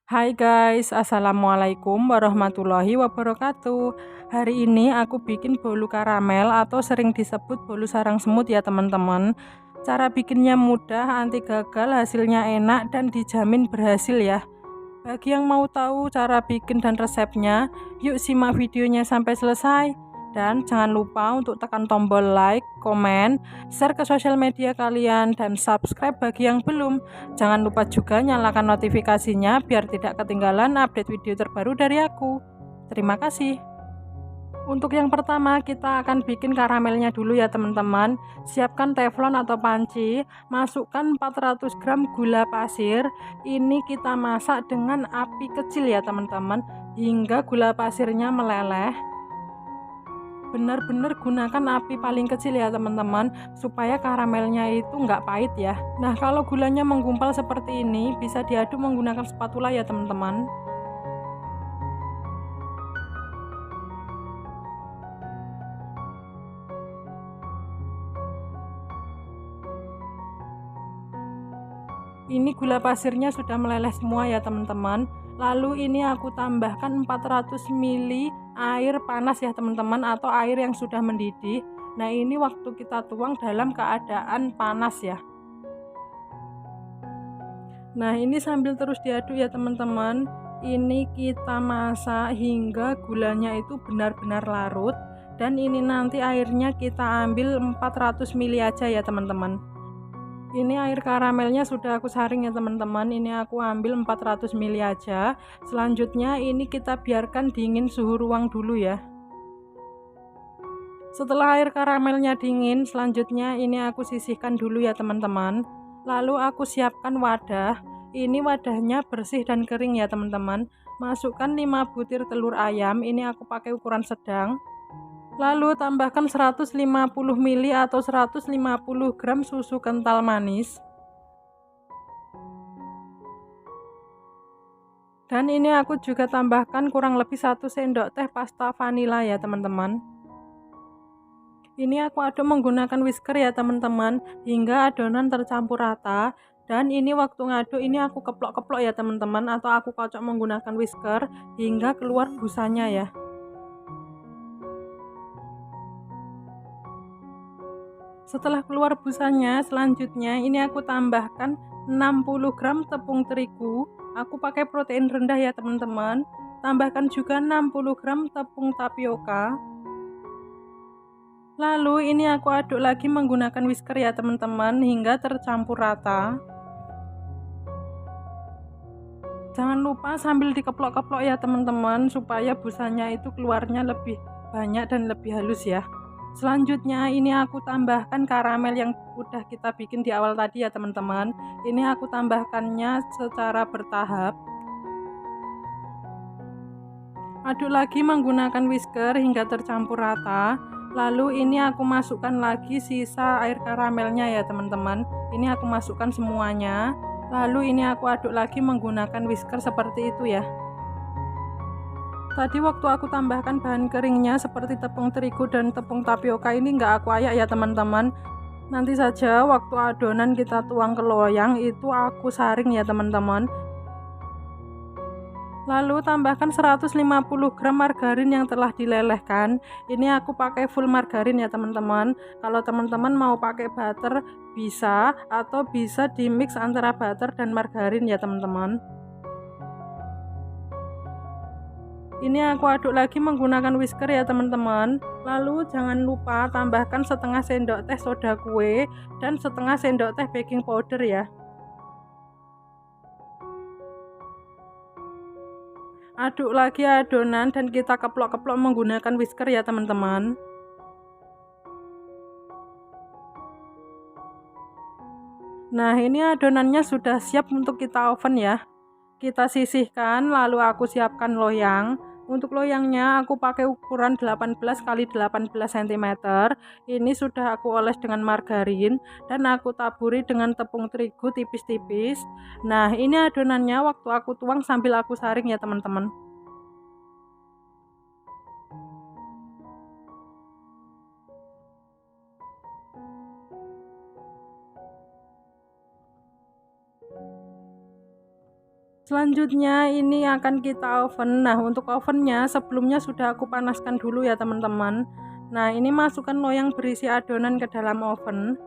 Hai guys, Assalamualaikum warahmatullahi wabarakatuh. Hari ini aku bikin bolu karamel atau sering disebut bolu sarang semut ya teman-teman. Cara bikinnya mudah, anti gagal, hasilnya enak dan dijamin berhasil ya. Bagi yang mau tahu cara bikin dan resepnya, yuk simak videonya sampai selesai. Dan jangan lupa untuk tekan tombol like, komen, share ke sosial media kalian, dan subscribe bagi yang belum. Jangan lupa juga nyalakan notifikasinya biar tidak ketinggalan update video terbaru dari aku. Terima kasih. Untuk yang pertama kita akan bikin karamelnya dulu ya teman-teman. Siapkan teflon atau panci, masukkan 400 gram gula pasir. Ini kita masak dengan api kecil ya teman-teman, hingga gula pasirnya meleleh. Benar-benar gunakan api paling kecil ya teman-teman, supaya karamelnya itu nggak pahit ya. Nah kalau gulanya menggumpal seperti ini, bisa diaduk menggunakan spatula ya teman-teman. Ini gula pasirnya sudah meleleh semua ya teman-teman. Lalu ini aku tambahkan 400 ml air panas ya teman-teman, atau air yang sudah mendidih. Nah ini waktu kita tuang dalam keadaan panas ya. Nah ini sambil terus diaduk ya teman-teman. Ini kita masak hingga gulanya itu benar-benar larut. Dan ini nanti airnya kita ambil 400 ml aja ya teman-teman. Ini air karamelnya sudah aku saring ya teman-teman. Ini aku ambil 400 ml aja. Selanjutnya ini kita biarkan dingin suhu ruang dulu ya. Setelah air karamelnya dingin, selanjutnya ini aku sisihkan dulu ya teman-teman. Lalu aku siapkan wadah. Ini wadahnya bersih dan kering ya teman-teman. Masukkan 5 butir telur ayam. Ini aku pakai ukuran sedang. Lalu tambahkan 150 ml atau 150 gram susu kental manis. Dan ini aku juga tambahkan kurang lebih 1 sendok teh pasta vanila ya teman-teman. Ini aku aduk menggunakan whisker ya teman-teman, hingga adonan tercampur rata. Dan ini waktu ngaduk ini aku keplok-keplok ya teman-teman, atau aku kocok menggunakan whisker hingga keluar busanya ya. Setelah keluar busanya, selanjutnya ini aku tambahkan 60 gram tepung terigu. Aku pakai protein rendah ya teman-teman. Tambahkan juga 60 gram tepung tapioka. Lalu ini aku aduk lagi menggunakan whisker ya teman-teman, hingga tercampur rata. Jangan lupa sambil dikeplok-keplok ya teman-teman, supaya busanya itu keluarnya lebih banyak dan lebih halus ya. Selanjutnya ini aku tambahkan karamel yang udah kita bikin di awal tadi ya teman-teman. Ini aku tambahkannya secara bertahap. Aduk lagi menggunakan whisker hingga tercampur rata. Lalu ini aku masukkan lagi sisa air karamelnya ya teman-teman. Ini aku masukkan semuanya. Lalu ini aku aduk lagi menggunakan whisker seperti itu ya. Tadi waktu aku tambahkan bahan keringnya seperti tepung terigu dan tepung tapioka ini nggak aku ayak ya teman-teman. Nanti saja waktu adonan kita tuang ke loyang itu aku saring ya teman-teman. Lalu tambahkan 150 gram margarin yang telah dilelehkan. Ini aku pakai full margarin ya teman-teman. Kalau teman-teman mau pakai butter bisa, atau bisa di mix antara butter dan margarin ya teman-teman. Ini aku aduk lagi menggunakan whisker ya teman-teman. Lalu jangan lupa tambahkan setengah sendok teh soda kue dan setengah sendok teh baking powder ya. Aduk lagi adonan dan kita keplok-keplok menggunakan whisker ya teman-teman. Nah ini adonannya sudah siap untuk kita oven ya. Kita sisihkan, lalu aku siapkan loyang. Untuk loyangnya aku pakai ukuran 18 kali 18 cm. Ini sudah aku oles dengan margarin dan aku taburi dengan tepung terigu tipis-tipis. Nah ini adonannya waktu aku tuang sambil aku saring ya teman-teman. Selanjutnya ini akan kita oven. Nah, untuk ovennya sebelumnya sudah aku panaskan dulu ya teman-teman. Nah, ini masukkan loyang berisi adonan ke dalam oven.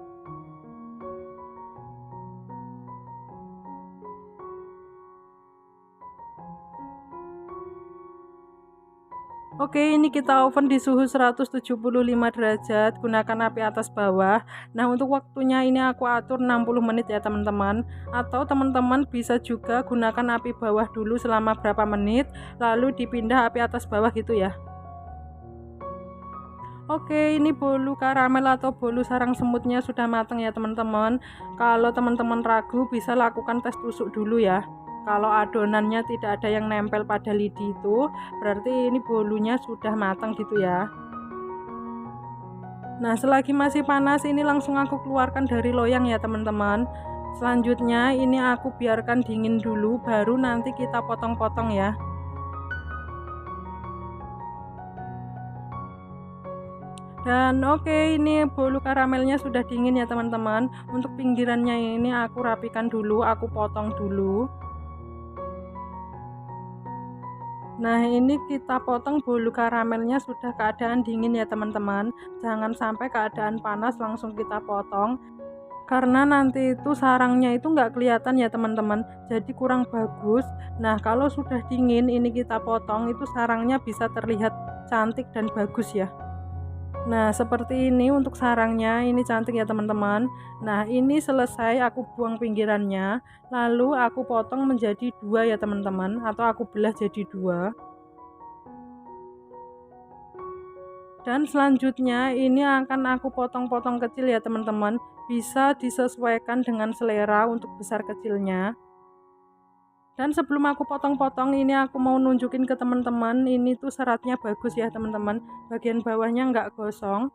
Oke, ini kita oven di suhu 175 derajat, gunakan api atas bawah. Nah, untuk waktunya ini aku atur 60 menit ya teman-teman. Atau teman-teman bisa juga gunakan api bawah dulu selama berapa menit, lalu dipindah api atas bawah gitu ya. Oke, ini bolu karamel atau bolu sarang semutnya sudah matang ya teman-teman. Kalau teman-teman ragu bisa lakukan tes tusuk dulu ya. Kalau adonannya tidak ada yang nempel pada lidi itu, berarti ini bolunya sudah matang gitu ya. Nah, selagi masih panas ini langsung aku keluarkan dari loyang ya teman-teman. Selanjutnya ini aku biarkan dingin dulu, baru nanti kita potong-potong ya. Dan oke, ini bolu karamelnya sudah dingin ya teman-teman. Untuk pinggirannya ini aku rapikan dulu, aku potong dulu. Nah, ini kita potong bolu karamelnya sudah keadaan dingin ya teman-teman. Jangan sampai keadaan panas langsung kita potong, karena nanti itu sarangnya itu nggak kelihatan ya teman-teman, jadi kurang bagus. Nah, kalau sudah dingin ini kita potong, itu sarangnya bisa terlihat cantik dan bagus ya. Nah, seperti ini untuk sarangnya, ini cantik ya teman-teman. Nah, ini selesai aku buang pinggirannya, lalu aku potong menjadi dua ya teman-teman, atau aku belah jadi dua. Dan selanjutnya ini akan aku potong-potong kecil ya teman-teman, bisa disesuaikan dengan selera untuk besar kecilnya. Dan sebelum aku potong-potong ini aku mau nunjukin ke teman-teman, ini tuh seratnya bagus ya teman-teman, bagian bawahnya nggak gosong.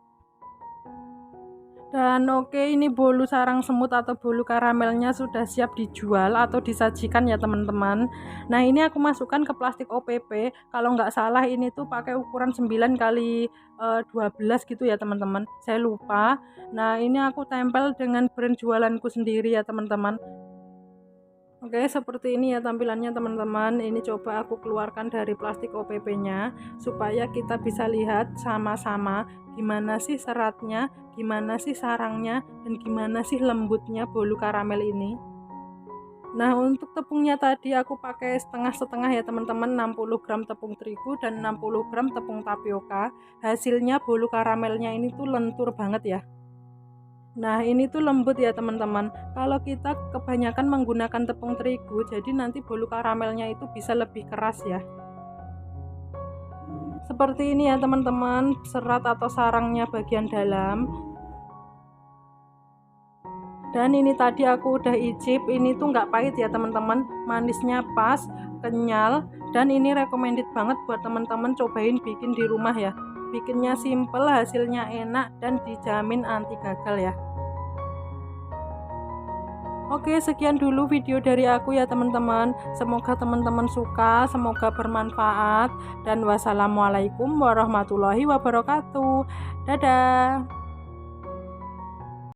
Dan oke, ini bolu sarang semut atau bolu karamelnya sudah siap dijual atau disajikan ya teman-teman. Nah, ini aku masukkan ke plastik OPP. Kalau nggak salah ini tuh pakai ukuran 9 kali 12 gitu ya teman-teman, saya lupa. Nah, ini aku tempel dengan brand jualanku sendiri ya teman-teman. Oke, seperti ini ya tampilannya teman-teman. Ini coba aku keluarkan dari plastik OPP-nya supaya kita bisa lihat sama-sama gimana sih seratnya, gimana sih sarangnya, dan gimana sih lembutnya bolu karamel ini. Nah, untuk tepungnya tadi aku pakai setengah-setengah ya teman-teman, 60 gram tepung terigu dan 60 gram tepung tapioka. Hasilnya bolu karamelnya ini tuh lentur banget ya. Nah, ini tuh lembut ya teman-teman. Kalau kita kebanyakan menggunakan tepung terigu, jadi nanti bolu karamelnya itu bisa lebih keras ya. Seperti ini ya teman-teman, serat atau sarangnya bagian dalam. Dan ini tadi aku udah icip, ini tuh nggak pahit ya teman-teman, manisnya pas, kenyal, dan ini recommended banget buat teman-teman cobain bikin di rumah ya. Bikinnya simple, hasilnya enak, dan dijamin anti gagal ya. Oke, sekian dulu video dari aku ya teman-teman. Semoga teman-teman suka, semoga bermanfaat, dan wassalamualaikum warahmatullahi wabarakatuh. Dadah.